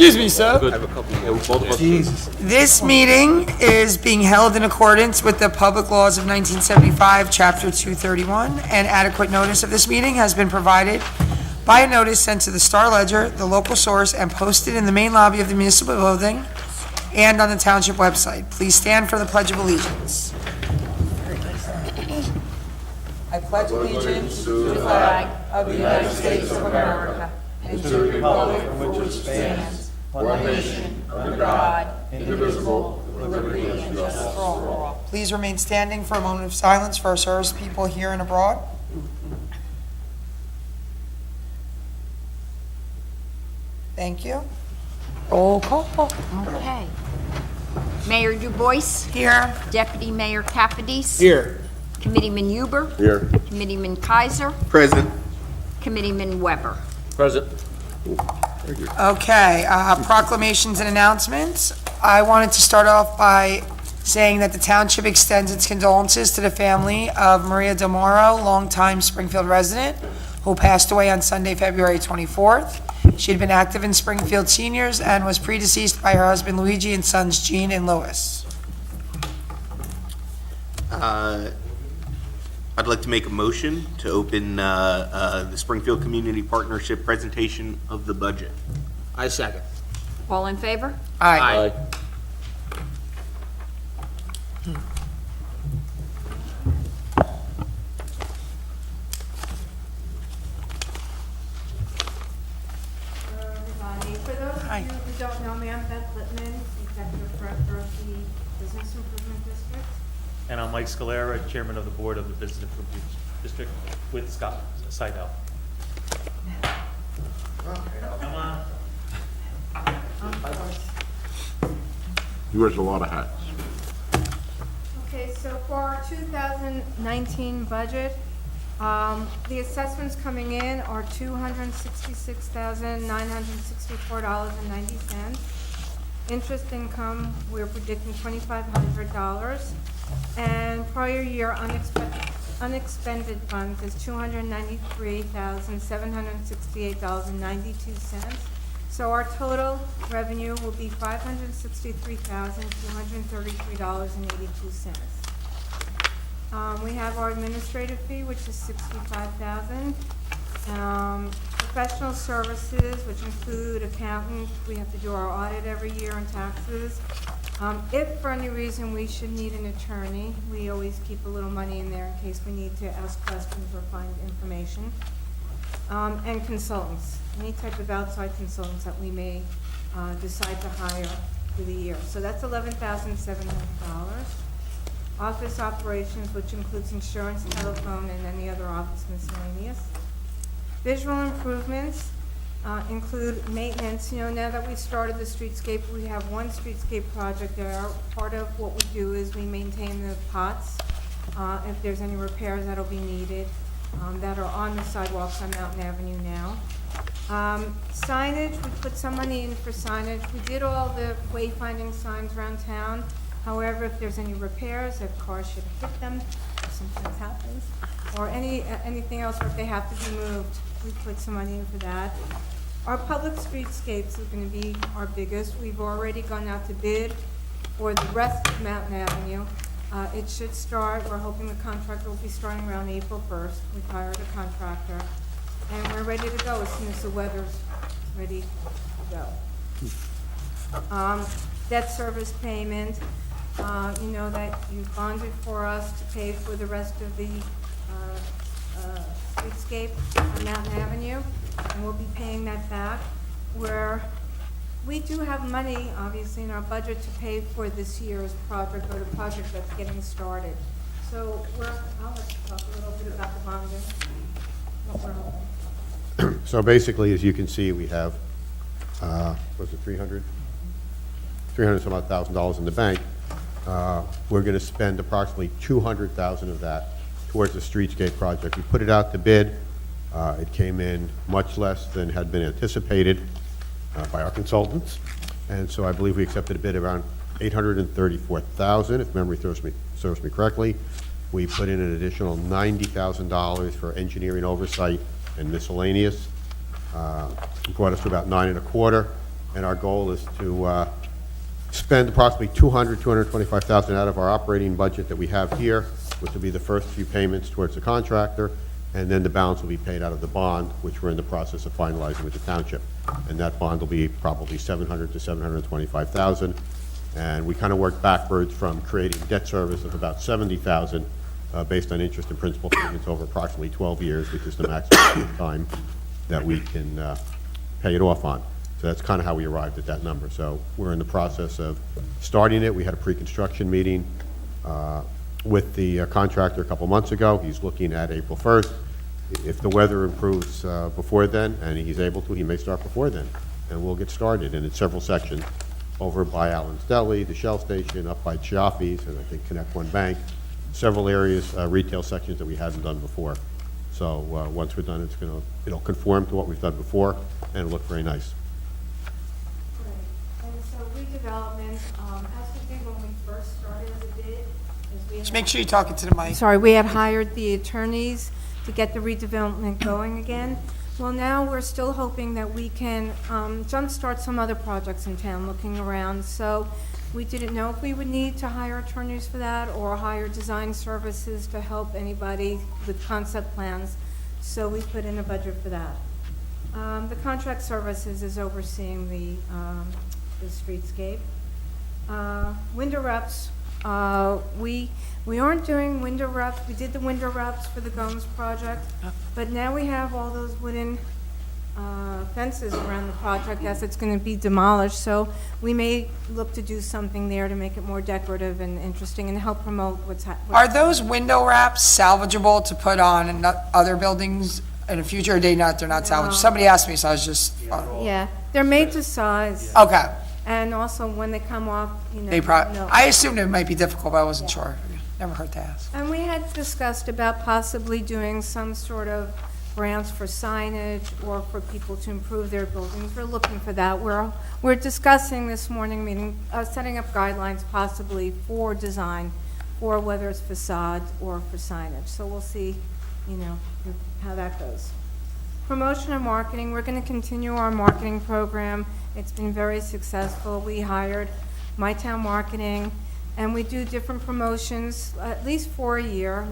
Excuse me, sir. This meeting is being held in accordance with the public laws of 1975, Chapter 231, and adequate notice of this meeting has been provided by a notice sent to the Star Ledger, the local source, and posted in the main lobby of the municipal building and on the Township website. Please stand for the Pledge of Allegiance. I pledge allegiance to the flag of the United States of America and to the republic for which it stands, one nation, under God, indivisible, with liberty and justice for all. Please remain standing for a moment of silence for our service people here and abroad. Thank you. Roll call. Okay. Mayor DuBois. Here. Deputy Mayor Capides. Here. Committeeman Huber. Here. Committeeman Kaiser. Present. Committeeman Weber. Present. Okay, proclamations and announcements. I wanted to start off by saying that the township extends its condolences to the family of Maria Del Moro, longtime Springfield resident, who passed away on Sunday, February 24th. She had been active in Springfield Seniors and was predeceased by her husband Luigi and sons Gene and Louis. I'd like to make a motion to open the Springfield Community Partnership presentation of the budget. I second. All in favor? Aye. Everybody. For those Hi. of you who don't know me, I'm Beth Littman, Executive Director of the Business Improvement District. And I'm Mike Scalera, Chairman of the Board of the Business Improvement District with Scott Seidel. Come on. He wears a lot of hats. Okay, so for our 2019 budget, the assessments coming in are $266,964.90. Interest income, we're predicting $2,500. And prior year unexpended funds is $293,768.92. So our total revenue will be $563,233.82. We have our administrative fee, which is $65,000. Professional services, which include accountant, we have to do our audit every year and taxes. If for any reason we should need an attorney, we always keep a little money in there in case we need to ask questions or find information. And consultants, any type of outside consultants that we may decide to hire for the year. So that's $11,700. Office operations, which includes insurance, telephone, and any other office miscellaneous. Visual improvements include maintenance. You know, now that we started the streetscape, we have one streetscape project there. Part of what we do is we maintain the pots. If there's any repairs that'll be needed that are on the sidewalks on Mountain Avenue now. Signage, we put some money in for signage. We did all the wayfinding signs around town. However, if there's any repairs, if cars should hit them, sometimes happens, or anything else, or if they have to be moved, we put some money in for that. Our public streetscapes is going to be our biggest. We've already gone out to bid for the rest of Mountain Avenue. It should start, we're hoping the contract will be starting around April 1st. We've hired a contractor, and we're ready to go as soon as the weather's ready to go. Debt service payment, you know that you bonded for us to pay for the rest of the streetscape on Mountain Avenue, and we'll be paying that back. We do have money, obviously, in our budget to pay for this year's project, or the project that's getting started. So I'll let you talk a little bit about the bonding, what we're hoping. So basically, as you can see, we have, was it 300 some odd $1,000 in the bank. We're going to spend approximately $200,000 of that towards the streetscape project. We put it out to bid. It came in much less than had been anticipated by our consultants, and so I believe we accepted a bid around $834,000, if memory serves me correctly. We put in an additional $90,000 for engineering oversight and miscellaneous. Brought us to about 9 1/4. and our goal is to spend approximately $225,000 out of our operating budget that we have here, which will be the first few payments towards the contractor, and then the balance will be paid out of the bond, which we're in the process of finalizing with the township. And that bond will be probably $700,000 to $725,000. And we kind of work backwards from creating debt service of about $70,000 based on interest and principal payments over approximately 12 years, which is the maximum time that we can pay it off on. So that's kind of how we arrived at that number. So we're in the process of starting it. We had a pre-construction meeting with the contractor a couple months ago. He's looking at April 1st. If the weather improves before then, and he's able to, he may start before then, and we'll get started. And it's several sections over by Allen's Deli, the Shell Station, up by Chiaffi's, and I think Connect One Bank, several areas, retail sections that we hadn't done before. So once we're done, it'll conform to what we've done before, and it'll look very nice. Right. And so redevelopment, as we did when we first started as a bid, is we Just had- make sure you talk into the mic. Sorry, we had hired the attorneys to get the redevelopment going again. Well, now we're still hoping that we can jumpstart some other projects in town, looking around. So we didn't know if we would need to hire attorneys for that or hire design services to help anybody with concept plans. So we put in a budget for that. The contract services is overseeing the streetscape. Window reps, we aren't doing window reps. We did the window reps for the Gomes project, but now we have all those wooden fences around the project as it's going to be demolished. So we may look to do something there to make it more decorative and interesting and help promote what's happening. Are those window wraps salvageable to put on in other buildings in the future, or they're not salvageable? No. Somebody asked me, so I was just, Yeah, they're made to size, okay. and also when they come off, you know. They probably, no. I assumed it might be difficult, but I wasn't sure. Never hurt to ask. And we had discussed about possibly doing some sort of grants for signage or for people to improve their buildings. We're looking for that. We're discussing this morning meeting, setting up guidelines possibly for design, or whether it's facade or for signage. So we'll see, you know, how that goes. Promotion and marketing, we're going to continue our marketing program. It's been very successful. We hired My Town Marketing, and we do different promotions, at least for a year,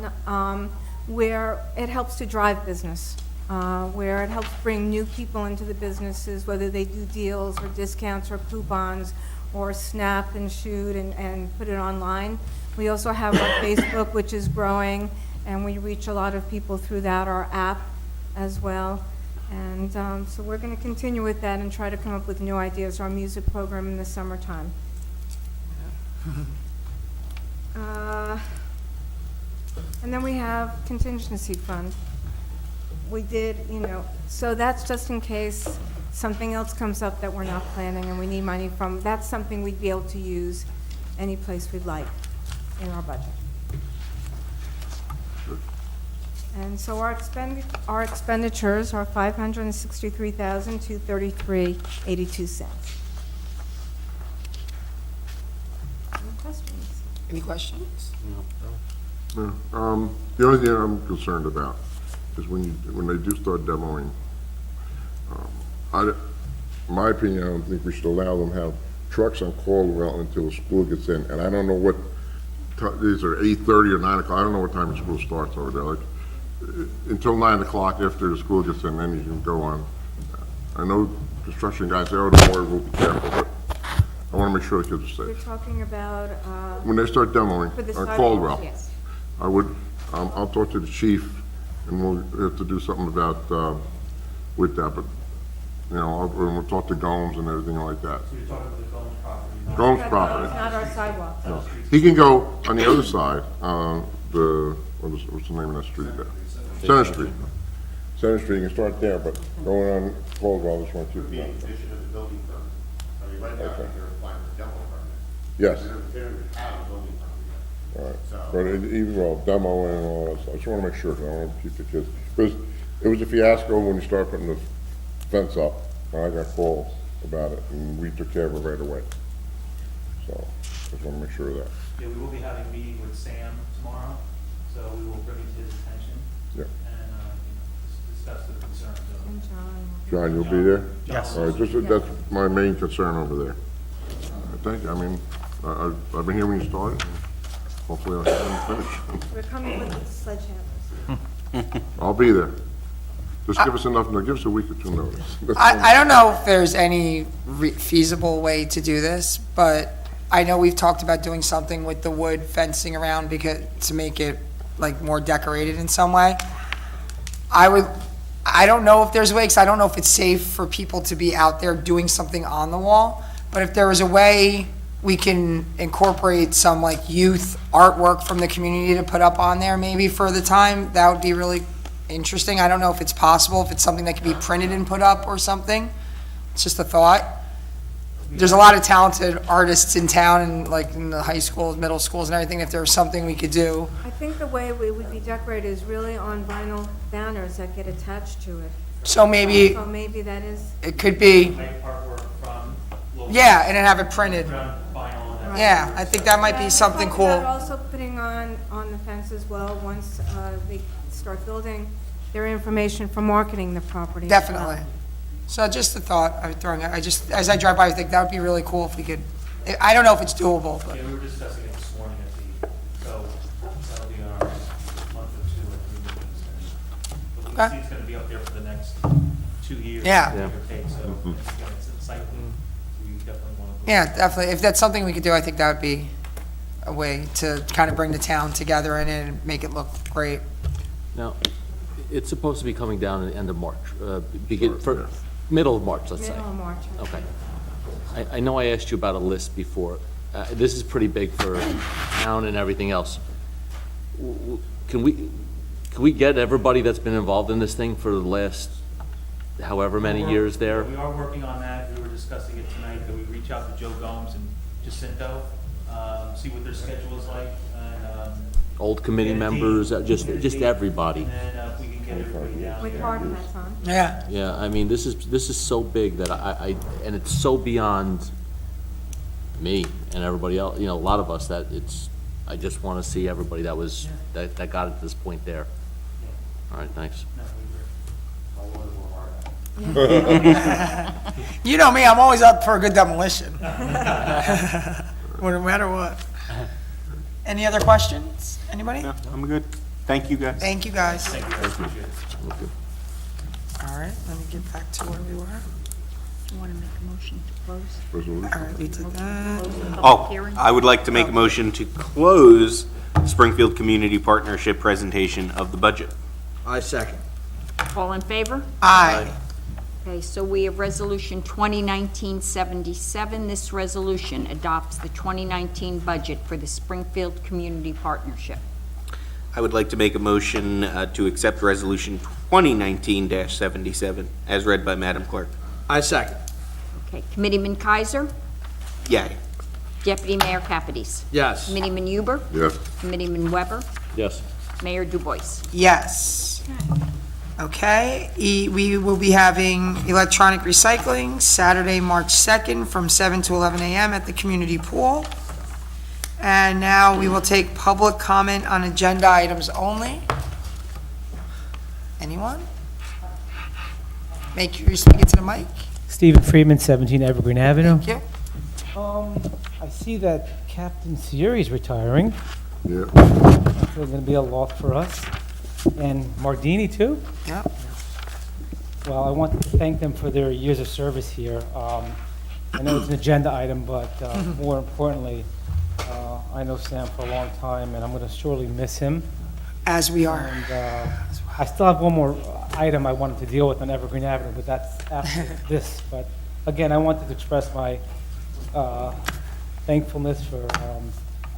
where it helps to drive business, where it helps bring new people into the businesses, whether they do deals or discounts or coupons or snap and shoot and put it online. We also have our Facebook, which is growing, and we reach a lot of people through that, our app as well. And so we're going to continue with that and try to come up with new ideas, our music program in the summertime. And then we have contingency fund. We did, you know, so that's just in case something else comes up that we're not planning and we need money from. That's something we'd be able to use any place we'd like in our budget. And so our expenditures are $563,233.82. Any questions? Any questions? The only thing I'm concerned about is when they do start demoing, in my opinion, I don't think we should allow them to have trucks on Caldwell until the school gets in. And I don't know what, these are 8:30 or 9 o'clock, I don't know what time the school starts over there. Like, until 9 o'clock after the school gets in, then you can go on. I know construction guys say, oh, don't worry, we'll be careful, but I want to make sure the kids are We're safe. talking about, When they start demoing for the on sidewalks, Caldwell, yes. I would, I'll talk to the chief, and we'll have to do something about, with that, but, you know, we'll talk to Gomes and everything like that. So you're talking about the Gomes property, not Gomes It's property, not our sidewalk. no. He can go on the other side, what's the name of that street there? Center Street. Center Street, you can start there, but going on Caldwell, this one too. Condition of the building permit. I mean, right now, I think they're applying for demo permit. Yes, They don't have a building permit yet. all right. So- But even well, demo and all that, stuff. I just want to make sure, 'cause I want to keep the kids, because it was a fiasco when you started putting the fence up, and I got calls about it, and we took care of it right away. So, just want to make sure of that. Yeah, we will be having a meeting with Sam tomorrow, so we will bring it to his attention. Yeah. And, discuss the concerns of. And John. John, you'll be there? Yes. All right, that's my main concern over there. Thank you, I mean, I've been here when you started, hopefully I'll have them finish. We're coming with the sledgehammers. I'll be there. Just give us enough, give us a week or two notice. I don't know if there's any feasible way to do this, but I know we've talked about doing something with the wood fencing around to make it like more decorated in some way. I don't know if there's a way, 'cause I don't know if it's safe for people to be out there doing something on the wall, but if there was a way we can incorporate some like youth artwork from the community to put up on there maybe for the time, that would be really interesting. I don't know if it's possible, if it's something that could be printed and put up or something. It's just a thought. There's a lot of talented artists in town and like in the high schools, middle schools and everything. If there was something we could do. I think the way we would be decorated is really on vinyl banners that get attached to it. So maybe So maybe that is, it could be, Make artwork from local. yeah, and then have it printed. Around vinyl and that. Yeah, I think that might Yeah, be we something talked about cool. also putting on the fence as well, once they start building, their information for marketing the property. as well. Definitely. So just a thought I was throwing out. As I drive by, I think that would be really cool if we could, I don't know if it's doable, but. Yeah, we were discussing it this morning at the, so that'll be our month or two or 3 meetings. But we Okay. can see it's gonna be up there for the next 2 years. Yeah. Give or take, so, it's insightful, we definitely wanna. go- Yeah, definitely. If that's something we could do, I think that would be a way to kind of bring the town together and make it look great. Now, it's supposed to be coming down at the end of March, Yeah. middle of March, let's say. Middle of March. I think. Okay. I know I asked you about a list before. This is pretty big for town and everything else. Can we get everybody that's been involved in this thing for the last however many years there? We are working on that, we were discussing it tonight, that we reach out to Joe Gomes and Jacinto, see what their schedule is like, and, Old committee get a date, members, get a just date, everybody. And then if we can get everybody down With there. hard hats on. Yeah. Yeah, I mean, this is so big that and it's so beyond me and everybody else, a lot of us, that I just want to see everybody that got it to this point there. All right, thanks. No, we were- You know me, I'm always up for a good demolition. No matter what. Any other questions? Anybody? No, I'm good. Thank you, guys. Thank you, guys. Thank you, guys, appreciate it. All right, let me get back to where we were. You want to make a motion to close? Resolution. All right, we did that. Close the public Oh, hearing? I would like to make a motion to close Springfield Community Partnership presentation of the budget. I second. All in favor? Aye. Okay, so we have Resolution 2019-77. This resolution adopts the 2019 budget for the Springfield Community Partnership. I would like to make a motion to accept Resolution 2019-77 as read by Madam Clerk. I second. Okay, Committeeman Kaiser, Yay. Deputy Mayor Capides, Yes. Committeeman Huber, Yes. Committeeman Weber, Yes. Mayor Dubois. Yes. Okay, we will be having electronic recycling Saturday, March 2nd, from 7 to 11 a.m. at the community pool. And now we will take public comment on agenda items only. Anyone? Make sure you speak into the mic. Stephen Friedman, 17 Evergreen Avenue. Thank you. I see that Captain Sierra's retiring. Yeah. That's going to be a loss for us. And Mardini, too. Yep. Well, I want to thank them for their years of service here. I know it's an agenda item, but more importantly, I know Sam for a long time, and I'm going to surely miss him. As we are. And I still have one more item I wanted to deal with on Evergreen Avenue, but that's after this. But again, I wanted to express my thankfulness for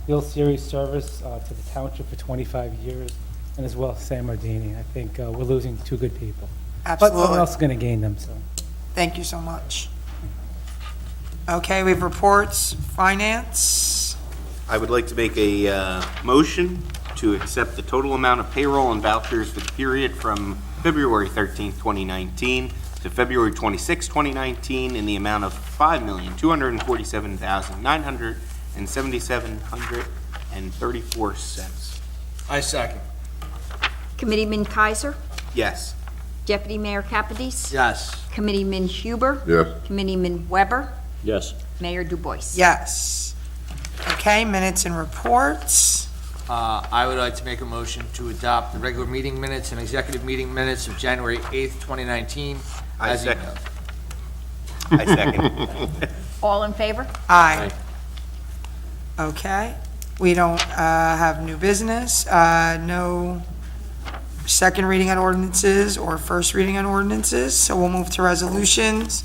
Bill Siri's service to the township for 25 years, and as well as Sam Mardini. I think we're losing two good people. But someone Absolutely. else is going to gain them, so. Thank you so much. Okay, we have reports, finance. I would like to make a motion to accept the total amount of payroll and vouchers for the period from February 13th, 2019 to February 26th, 2019 in the amount of $5,247,977.34. I second. Committeeman Kaiser, Yes. Deputy Mayor Capadese? Yes. Committeeman Huber? Yes. Committeeman Weber? Yes. Mayor Dubois? Yes. Okay, minutes and reports. I would like to make a motion to adopt the regular meeting minutes and executive meeting minutes of January 8th, 2019. I as second. emailed. I second. All in favor? Aye. Okay, we don't have new business, no second reading on ordinances or first reading on ordinances, so we'll move to resolutions,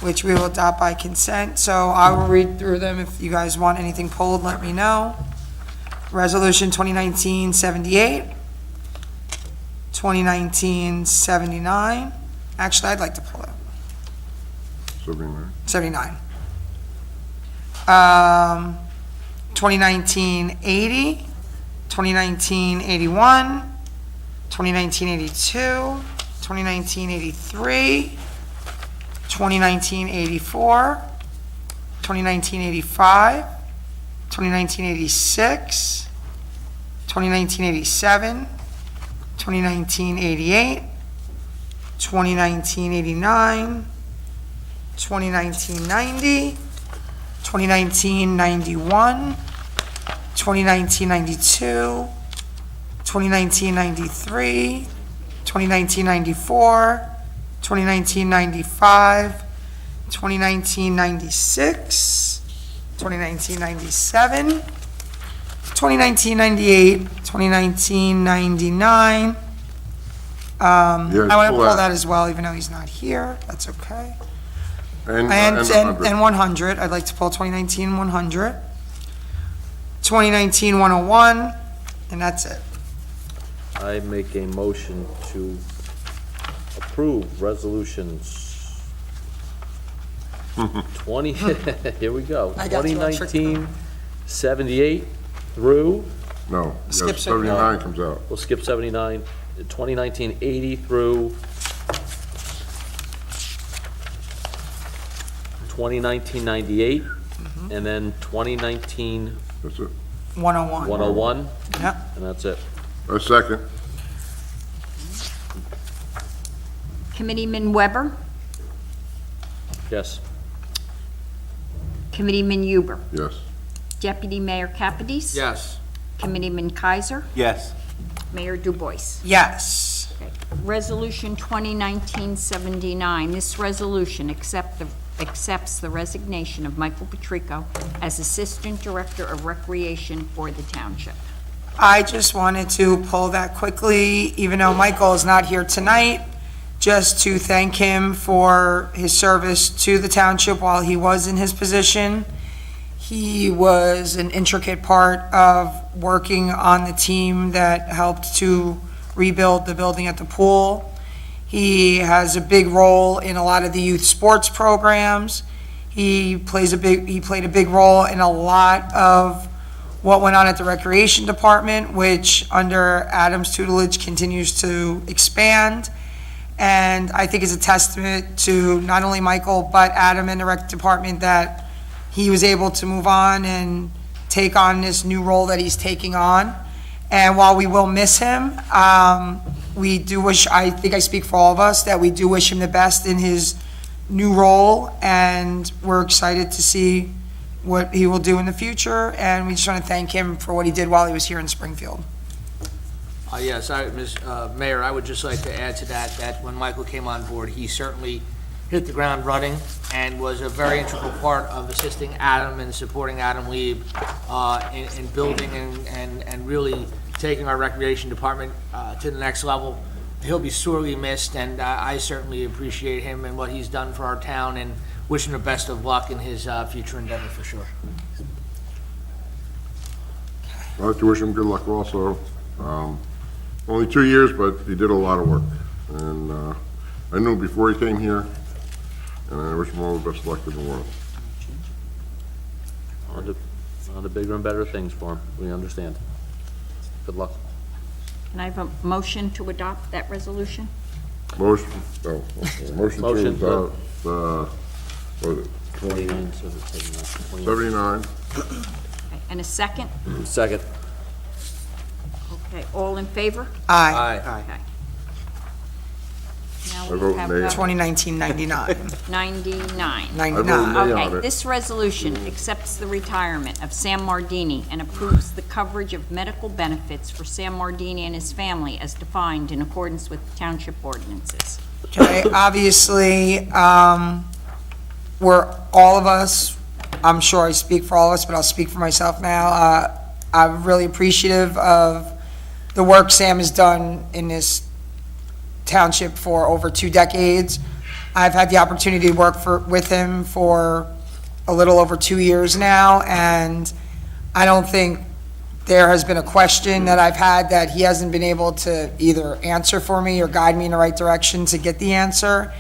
which we will adopt by consent. So I will read through them. If you guys want anything pulled, let me know. Resolution 2019-78, 2019-79. Actually, I'd like to pull it. 79. 79. 2019-80, 2019-81, 2019-82, 2019-83, 2019-84, 2019-85, 2019-86, 2019-87, 2019-88, 2019-89, 2019-90, 2019-91, 2019-92, 2019-93, 2019-94, 2019-95, 2019-96, 2019-97, 2019-98, 2019-99. I want to pull that as well, even though he's not here. That's okay. And 100, I'd like to pull 2019-100, 2019-101, and that's it. I make a motion to approve resolutions 20, here we go, I got you, I'll trick you. 2019-78 through, No, Skip yes, 79 comes out. we'll skip 79, 2019-80 through 2019-98, and then 2019-101, That's it. 101. Yep. and that's it. A second. Committeeman Weber? Yes. Committeeman Huber? Yes. Deputy Mayor Capadese? Yes. Committeeman Kaiser? Yes. Mayor Dubois? Yes. Okay. Resolution 2019-79, this resolution accepts the resignation of Michael Patrico as Assistant Director of Recreation for the Township. I just wanted to pull that quickly, even though Michael is not here tonight, just to thank him for his service to the township while he was in his position. He was an intricate part of working on the team that helped to rebuild the building at the pool. He has a big role in a lot of the youth sports programs. He played a big role in a lot of what went on at the recreation department, which under Adam's tutelage continues to expand. And I think it's a testament to not only Michael, but Adam and the rec department that he was able to move on and take on this new role that he's taking on. And while we will miss him, we do wish, I think I speak for all of us, that we do wish him the best in his new role, and we're excited to see what he will do in the future, and we just want to thank him for what he did while he was here in Springfield. Yes, Mayor, I would just like to add to that when Michael came on board, he certainly hit the ground running and was a very integral part of assisting Adam and supporting Adam Lieb in building and really taking our recreation department to the next level. He'll be sorely missed, and I certainly appreciate him and what he's done for our town, and wish him the best of luck in his future endeavor for sure. I'd like to wish him good luck also. Only 2 years, but he did a lot of work. And I knew him before he came here, and I wish him all the best luck in the world. On to bigger and better things for him, we understand. Good luck. Can I have a motion to adopt that resolution? Motion to Motion, adopt, what was it, 29, 79? Okay, and a second? Second. Okay, all in favor? Aye. Okay. Now I we vote have nay. 2019-99. 99. 99. nay on Okay, it. this resolution accepts the retirement of Sam Mardini and approves the coverage of medical benefits for Sam Mardini and his family as defined in accordance with township ordinances. Okay, obviously, we're, all of us, I'm sure I speak for all of us, but I'll speak for myself now. I'm really appreciative of the work Sam has done in this township for over 2 decades. I've had the opportunity to work with him for a little over 2 years now, and I don't think there has been a question that I've had that he hasn't been able to either answer for me or guide me in the right direction to get the answer.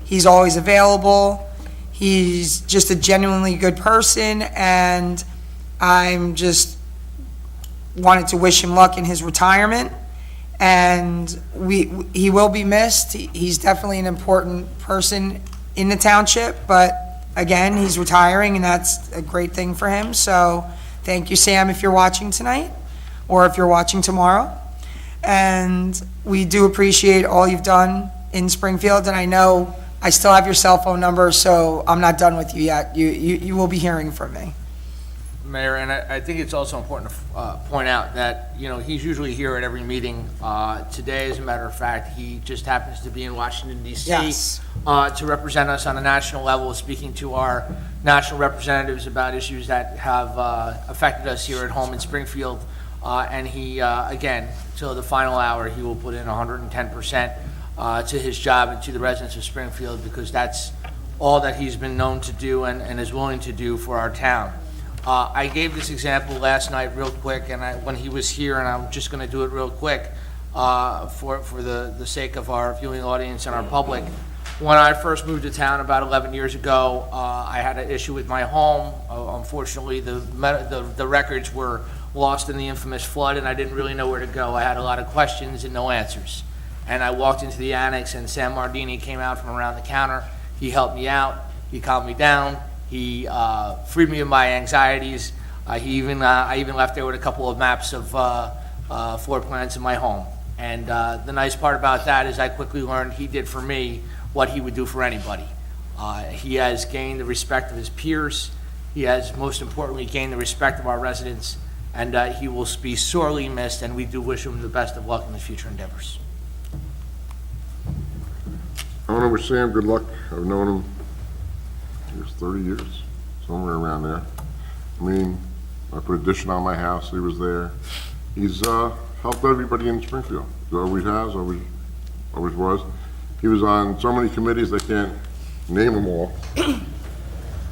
He's always available. He's just a genuinely good person, and I'm just wanted to wish him luck in his retirement. And he will be missed. He's definitely an important person in the township, but again, he's retiring, and that's a great thing for him. So thank you, Sam, if you're watching tonight, or if you're watching tomorrow. And we do appreciate all you've done in Springfield, and I know I still have your cell phone number, so I'm not done with you yet. You will be hearing from me. Mayor, and I think it's also important to point out that, you know, he's usually here at every meeting. Today, as a matter of fact, he just happens to be in Washington, D.C. Yes. To represent us on a national level, speaking to our national representatives about issues that have affected us here at home in Springfield. And he, again, till the final hour, he will put in 110% to his job and to the residents of Springfield, because that's all that he's been known to do and is willing to do for our town. I gave this example last night real quick, and when he was here, and I'm just going to do it real quick for the sake of our viewing audience and our public. When I first moved to town about 11 years ago, I had an issue with my home. Unfortunately, the records were lost in the infamous flood, and I didn't really know where to go. I had a lot of questions and no answers. And I walked into the annex, and Sam Mardini came out from around the counter. He helped me out. He calmed me down. He freed me of my anxieties. I even left there with a couple of maps of floor plans in my home. And the nice part about that is I quickly learned he did for me what he would do for anybody. He has gained the respect of his peers. He has, most importantly, gained the respect of our residents. And he will be sorely missed, and we do wish him the best of luck in his future endeavors. I want to wish Sam good luck. I've known him, I guess, 30 years, somewhere around there. I mean, I put addition on my house, he was there. He's helped everybody in Springfield. He always has, always was. He was on so many committees, I can't name them all.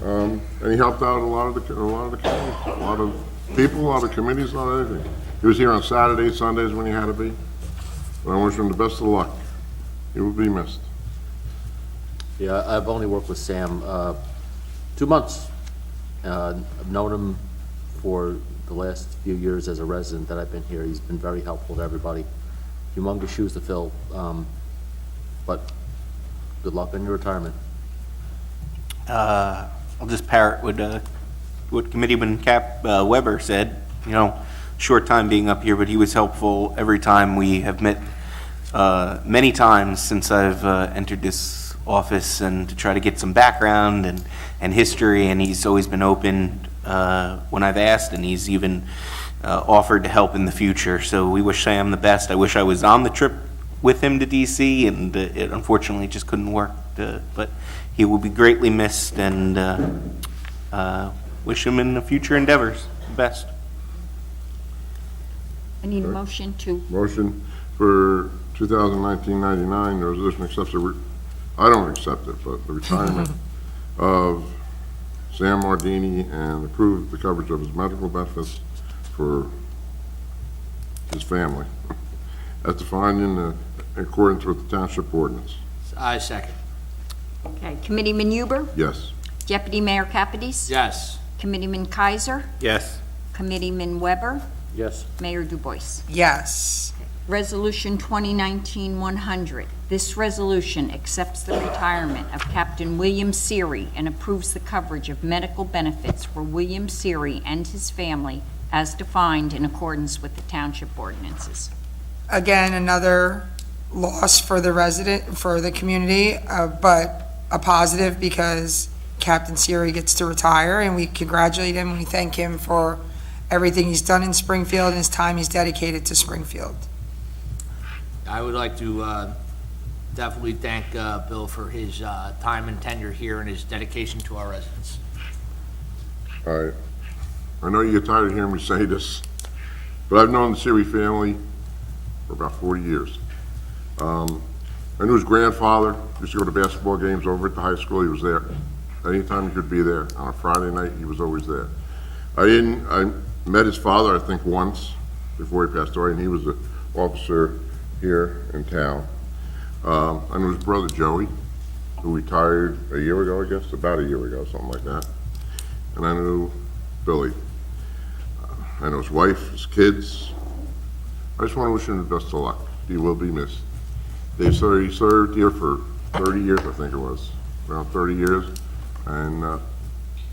And he helped out a lot of the counties, a lot of people, a lot of committees, a lot of everything. He was here on Saturdays, Sundays when he had to be. But I wish him the best of luck. He will be missed. Yeah, I've only worked with Sam 2 months. I've known him for the last few years as a resident that I've been here. He's been very helpful to everybody. Humongous shoes to fill, but good luck in your retirement. I'll just parrot what Committeeman Cap Weber said. You know, short time being up here, but he was helpful every time. We have met many times since I've entered this office, and to try to get some background and history, and he's always been open when I've asked, and he's even offered to help in the future. So we wish Sam the best. I wish I was on the trip with him to DC, and it unfortunately just couldn't work, but he will be greatly missed, and wish him in the future endeavors the best. I need a motion to, Motion for 2019-99, the resolution accepts I don't accept it, but the retirement of Sam Mardini and approve the coverage of his medical benefits for his family, as defined in accordance with the township ordinance. I second. okay, Committeeman Huber, Yes. Deputy Mayor Capides, Yes. Committeeman Kaiser, Yes. Committeeman Weber, Yes. Mayor Dubois. Yes. Resolution 2019-100. This resolution accepts the retirement of Captain William Seary and approves the coverage of medical benefits for William Seary and his family as defined in accordance with the township ordinances. Again, another loss for the for the community, but a positive because Captain Siri gets to retire, and we congratulate him, and we thank him for everything he's done in Springfield and his time he's dedicated to Springfield. I would like to definitely thank Bill for his time and tenure here and his dedication to our residents. All right. I know you get tired of hearing me say this, but I've known the Siri family for about 40 years. I knew his grandfather used to go to basketball games over at the high school. He was there. Anytime he could be there. On a Friday night, he was always there. I met his father, I think, once before he passed away, and he was an officer here in town. I knew his brother, Joey, who retired a year ago, I guess, about a year ago, something like that. And I knew Billy. I know his wife, his kids. I just want to wish him the best of luck. He will be missed. He served here for 30 years, I think it was, around 30 years. And I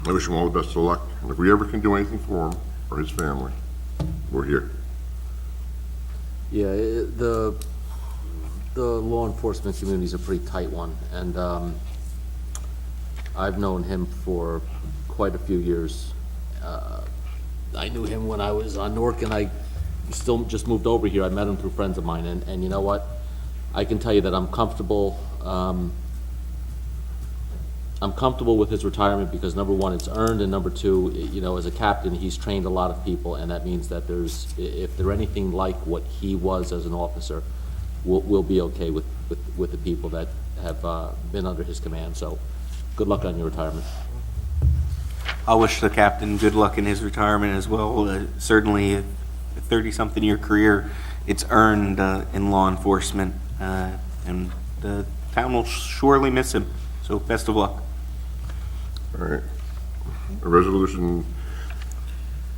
wish him all the best of luck. And if we ever can do anything for him or his family, we're here. Yeah, the law enforcement community is a pretty tight one, and I've known him for quite a few years. I knew him when I was on Newark, and I still just moved over here. I met him through friends of mine, and you know what? I can tell you that I'm comfortable. I'm comfortable with his retirement because, number one, it's earned, and number two, you know, as a captain, he's trained a lot of people, and that means that if they're anything like what he was as an officer, we'll be okay with the people that have been under his command. So, good luck on your retirement. I'll wish the captain good luck in his retirement as well. Certainly, a 30-something year career, it's earned in law enforcement, and the town will surely miss him. So, best of luck. All right. A resolution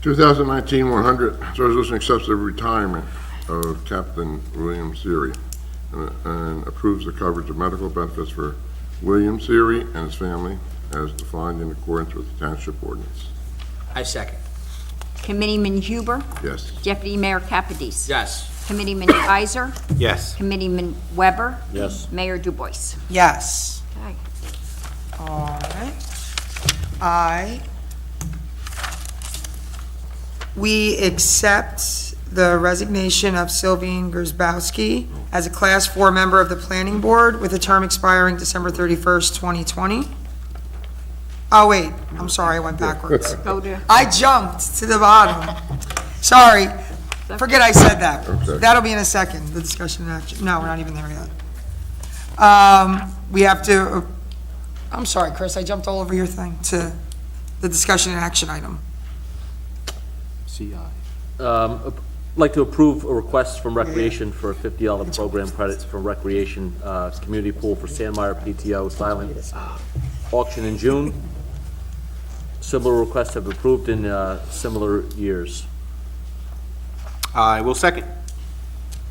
2019-100, resolution accepts the retirement of Captain William Siri and approves the coverage of medical benefits for William Siri and his family as defined in accordance with the Township ordinance. I second. Committeeman Huber? Yes. Deputy Mayor Kappadis? Yes. Committeeman Kaiser? Yes. Committeeman Weber? Yes. Mayor Dubois? Yes. Okay. All right. We accept the resignation of Sylvian Grzybowski as a Class 4 member of the Planning Board with a term expiring December 31st, 2020. Oh, wait, I'm sorry, I went backwards. Go to, I jumped to the bottom. Sorry, forget I said that. Okay. That'll be in a second, the discussion and action. No, we're not even there yet. We have to, I'm sorry, Chris, I jumped all over your thing to the discussion and action item. Like to approve a request from Recreation for a $50 program credits from Recreation Community Pool for Sandmeyer PTO silent auction in June. Similar requests have been approved in similar years. I will second.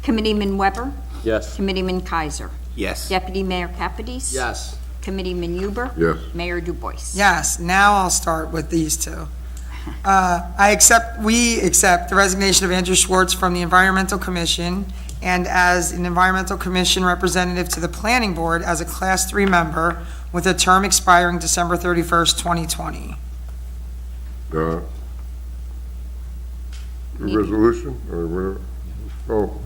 Committeeman Weber? Yes. Committeeman Kaiser? Yes. Deputy Mayor Kappadis? Yes. Committeeman Huber? Yes. Mayor Dubois? Yes, now I'll start with these two. We accept the resignation of Andrew Schwartz from the Environmental Commission and as an Environmental Commission representative to the Planning Board as a Class 3 member with a term expiring December 31st, 2020. Resolution or whatever? Oh,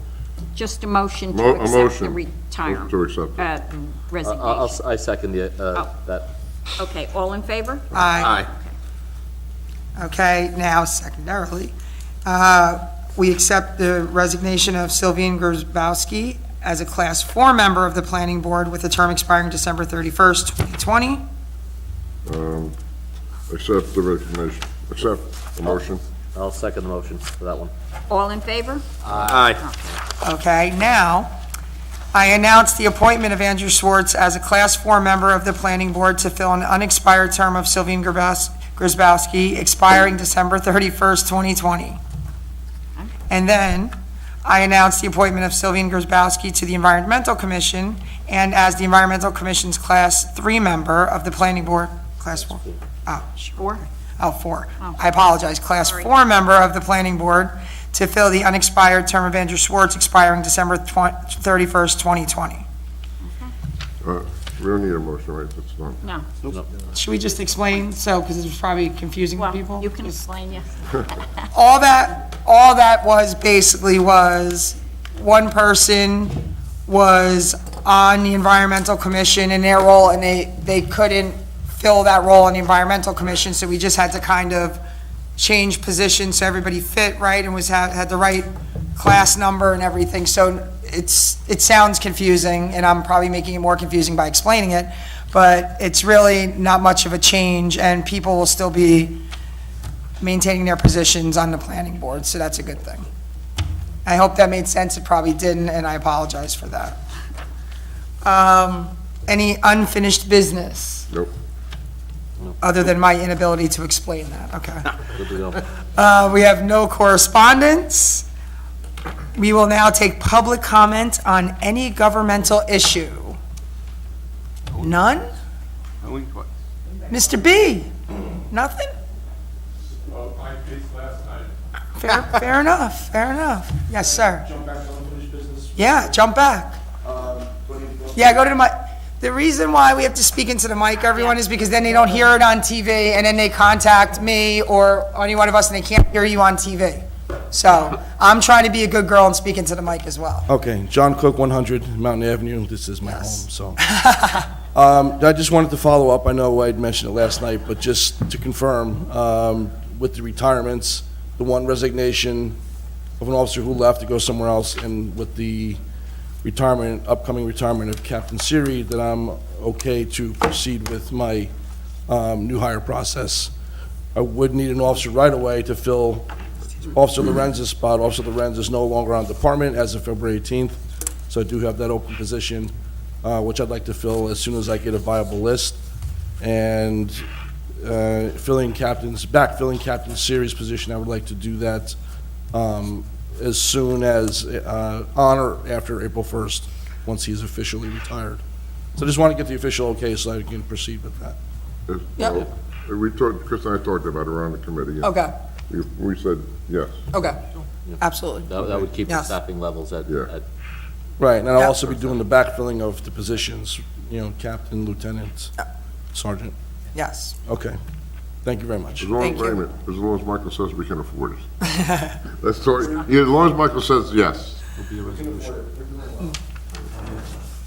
Just a motion a to accept the motion retirement. to accept it. Resignation. I second that. Okay, all in favor? Aye. Okay, now secondarily, we accept the resignation of Sylvian Grzybowski as a Class 4 member of the Planning Board with a term expiring December 31st, 2020. Accept the resignation, accept the motion. I'll second the motion for that one. All in favor? Aye. Okay, now, I announce the appointment of Andrew Schwartz as a Class 4 member of the Planning Board to fill an unexpired term of Sylvian Grzybowski expiring December 31st, 2020. And then, I announce the appointment of Sylvian Grzybowski to the Environmental Commission and as the Environmental Commission's Class 3 member of the Planning Board, Class 4. Oh, sure. Four? 4. Oh. I apologize, Class Sorry. 4 member of the Planning Board to fill the unexpired term of Andrew Schwartz expiring December 31st, 2020. We don't need a motion, right? That's done. No. Should we just explain, because it's probably confusing to Well, people? you can explain, yes. All that was basically was, one person was on the Environmental Commission in their role, and they couldn't fill that role on the Environmental Commission, so we just had to kind of change positions so everybody fit right and had the right class number and everything. So it sounds confusing, and I'm probably making it more confusing by explaining it, but it's really not much of a change, and people will still be maintaining their positions on the planning board, so that's a good thing. I hope that made sense. It probably didn't, and I apologize for that. Any unfinished business, Nope. other than my inability to explain that? Okay. Good to go. We have no correspondence. We will now take public comment on any governmental issue. None? Going twice. Mr. B? Nothing? Fair enough, fair enough. Yes, sir. Jump back to unfinished business. Yeah, jump back. Yeah, go to the mic. The reason why we have to speak into the mic, everyone, is because then they don't hear it on TV, and then they contact me or any one of us, and they can't hear you on TV. So I'm trying to be a good girl and speak into the mic as well. Okay, John Cook, 100 Mountain Avenue. This is my home, so. I just wanted to follow up. I know I'd mentioned it last night, but just to confirm, with the retirements, the one resignation of an officer who left to go somewhere else, and with the upcoming retirement of Captain Siri, that I'm okay to proceed with my new hire process. I would need an officer right away to fill Officer Lorenz's spot. Officer Lorenz is no longer on department as of February 18th, so I do have that open position, which I'd like to fill as soon as I get a viable list. And backfilling Captain Siri's position, I would like to do that as soon as, on or after April 1st, once he's officially retired. So I just want to get the official okay so I can proceed with that. Yep. Chris and I talked about it around the committee. and Okay, We said yes. okay, absolutely. That would keep the Yes. staffing levels at, Yeah. Right, and I'll Yep. also be doing the backfilling of the positions, captain, lieutenant, sergeant. Yes. Okay, thank you very much. As long Thank as, wait a you. minute, as long as Michael says we can afford it. That's all, yeah, as long as Michael says yes.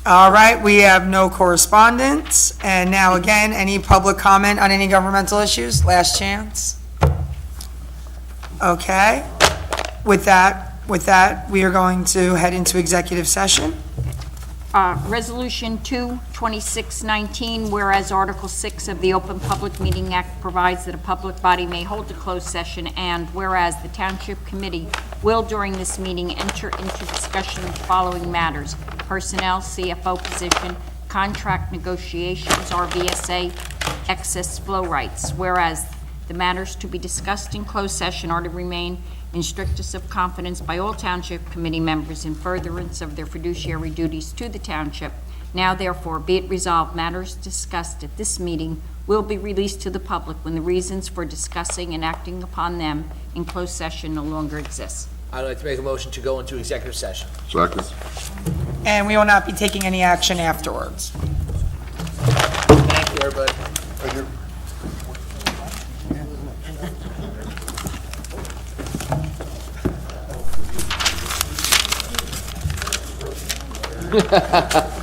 All right, we have no correspondence. And now again, any public comment on any governmental issues? Last chance. Okay. With that, we are going to head into executive session. Resolution 22619, whereas Article 6 of the Open Public Meeting Act provides that a public body may hold a closed session, and whereas the Township Committee will during this meeting enter into discussion of the following matters: personnel, CFO position, contract negotiations, RVSA, excess flow rights. Whereas the matters to be discussed in closed session are to remain in strictest of confidence by all Township Committee members in furtherance of their fiduciary duties to the Township. Now therefore, be it resolved, matters discussed at this meeting will be released to the public when the reasons for discussing and acting upon them in closed session no longer exist. I'd like to make a motion to go into executive session. Second. And we will not be taking any action afterwards. Thank you, everybody. Ha ha ha.